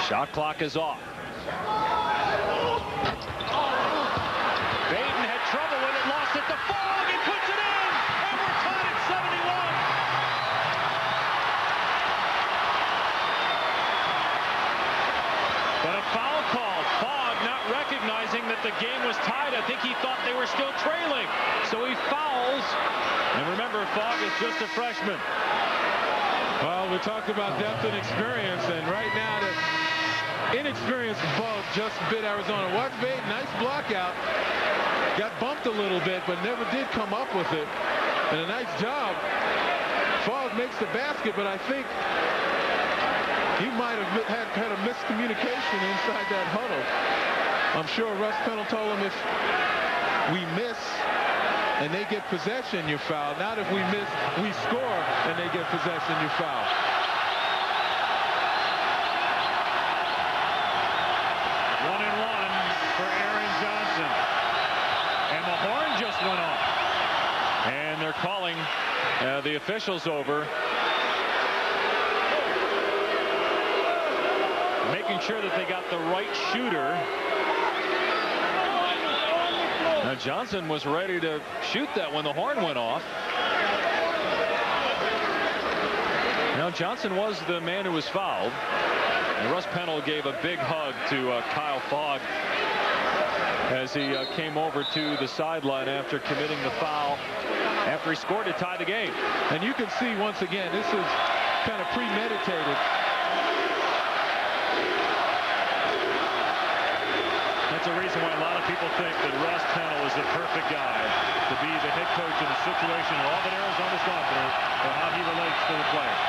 Shot clock is off. Baden had trouble with it, lost it to Fogg, and puts it in, and we're tied at 71. But a foul called. Fogg not recognizing that the game was tied. I think he thought they were still trailing. So he fouls. And remember, Fogg is just a freshman. Well, we talked about depth and experience, and right now the inexperience both just bit Arizona. Watch Baden, nice block out. Got bumped a little bit, but never did come up with it. And a nice job. Fogg makes the basket, but I think he might have had a miscommunication inside that huddle. I'm sure Russ Pennell told him, if we miss and they get possession, you foul. Not if we miss, we score, and they get possession, you foul. One and one for Aaron Johnson. And the horn just went off. And they're calling the officials over, making sure that they got the right shooter. Now Johnson was ready to shoot that when the horn went off. Now Johnson was the man who was fouled. And Russ Pennell gave a big hug to Kyle Fogg as he came over to the sideline after committing the foul after he scored to tie the game. And you can see once again, this is kind of premeditated. That's a reason why a lot of people think that Russ Pennell is the perfect guy to be the head coach in a situation where all that Arizona's gone through or how he relates to the players.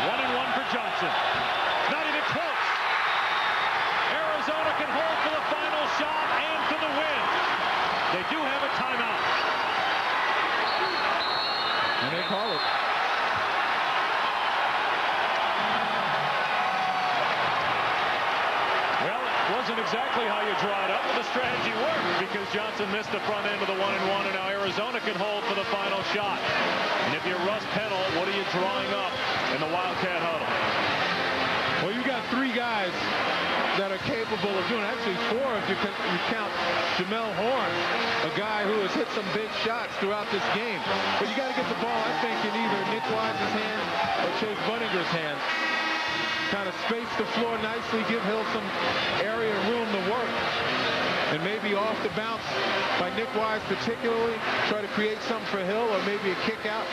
1 and 1 for Johnson. Not even close. Arizona can hold for the final shot and for the win. They do have a timeout. And they call it. Wasn't exactly how you draw it up, but the strategy worked because Johnson missed the front end of the 1 and 1, and now Arizona can hold for the final shot. And if you're Russ Pennell, what are you drawing up in the Wildcat huddle? Well, you got 3 guys that are capable of doing, actually 4 if you count Jamelle Horne, a guy who has hit some big shots throughout this game. But you got to get the ball, I think, in either Nick Wise's hands or Chase Buddinger's hands. Kind of space the floor nicely, give Hill some area and room to work. And maybe off the bounce by Nick Wise particularly, try to create something for Hill or maybe a kick out.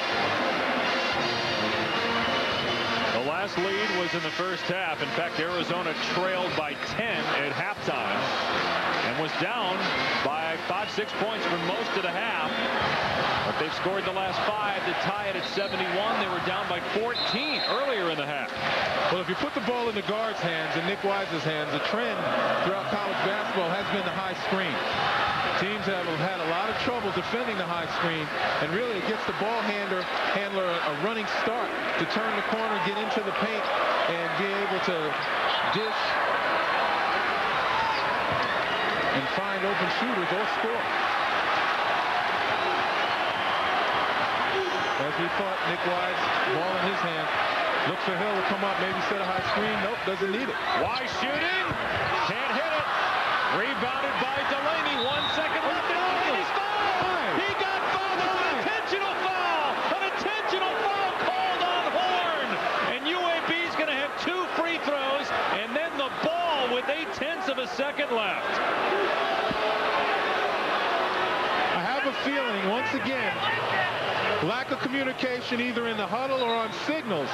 The last lead was in the first half. In fact, Arizona trailed by 10 at halftime and was down by 5-6 points for most of the half. But they've scored the last 5 to tie it at 71. They were down by 14 earlier in the half. Well, if you put the ball in the guard's hands and Nick Wise's hands, the trend throughout college basketball has been the high screen. Teams have had a lot of trouble defending the high screen, and really it gets the ball handler a running start to turn the corner, get into the paint, and be able to dish and find open shooters or score. As we thought, Nick Wise, ball in his hand. Looks for Hill to come up, maybe set a high screen. Nope, doesn't need it. Wise shooting. Can't hit it. Rebounded by Delaney. 1 second left. And he's fouled. He got fouled. An intentional foul. An intentional foul called on Horne. And UAB's going to have 2 free throws. And then the ball with 0.8 of a second left. I have a feeling, once again, lack of communication either in the huddle or on signals,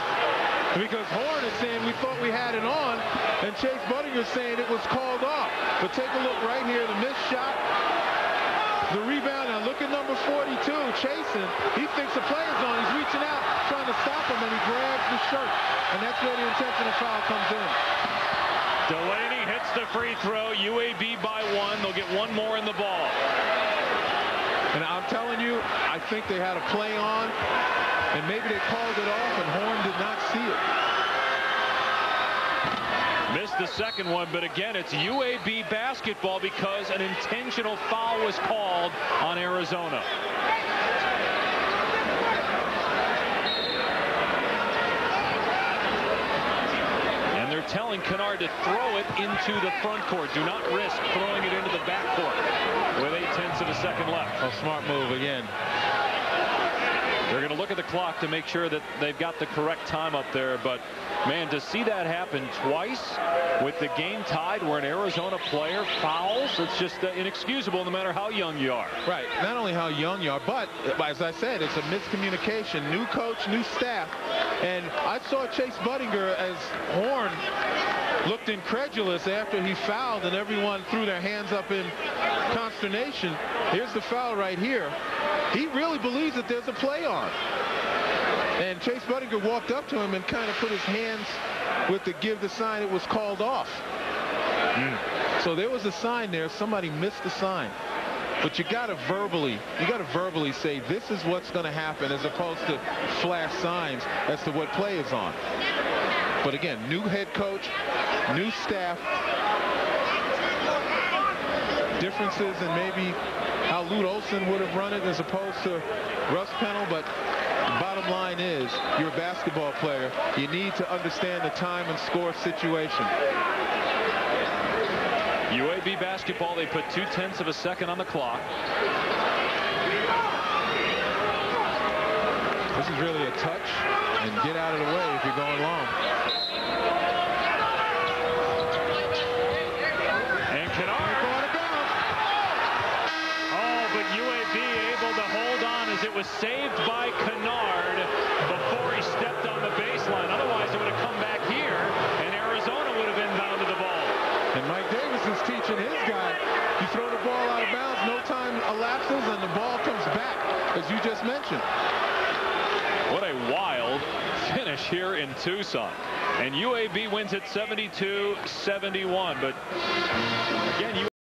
because Horne is saying we thought we had it on, and Chase Buddinger's saying it was called off. But take a look right here, the missed shot, the rebound. Now look at number 42 chasing. He thinks the player's on. He's reaching out, trying to stop him, and he grabs the shirt, and that's where the intentional foul comes in. Delaney hits the free throw. UAB by 1. They'll get 1 more in the ball. And I'm telling you, I think they had a play on, and maybe they called it off, and Horne did not see it. Missed the second one, but again, it's UAB basketball because an intentional foul was called on Arizona. And they're telling Kennard to throw it into the front court. Do not risk throwing it into the back court with 0.8 of a second left. A smart move again. They're going to look at the clock to make sure that they've got the correct time up there. But, man, to see that happen twice with the game tied where an Arizona player fouls, it's just inexcusable no matter how young you are. Right. Not only how young you are, but, as I said, it's a miscommunication. New coach, new staff. And I saw Chase Budinger as Horne looked incredulous after he fouled and everyone threw their hands up in consternation. Here's the foul right here. He really believes that there's a play on. And Chase Budinger walked up to him and kind of put his hands with the give the sign. It was called off. So there was a sign there. Somebody missed the sign. But you got to verbally say this is what's going to happen, as opposed to flash signs as to what play is on. But again, new head coach, new staff, differences in maybe how Lute Olson would have run it as opposed to Russ Pennell. But the bottom line is, you're a basketball player. You need to understand the time and score situation. UAB basketball, they put 0.2 of a second on the clock. This is really a touch and get out of the way if you're going long. And Kennard. Oh, but UAB able to hold on as it was saved by Kennard before he stepped on the baseline. Otherwise, it would have come back here, and Arizona would have inbounded the ball. And Mike Davis is teaching his guy, you throw the ball out of bounds, no time elapses, and the ball comes back, as you just mentioned. What a wild finish here in Tucson. And UAB wins it 72-71. But again,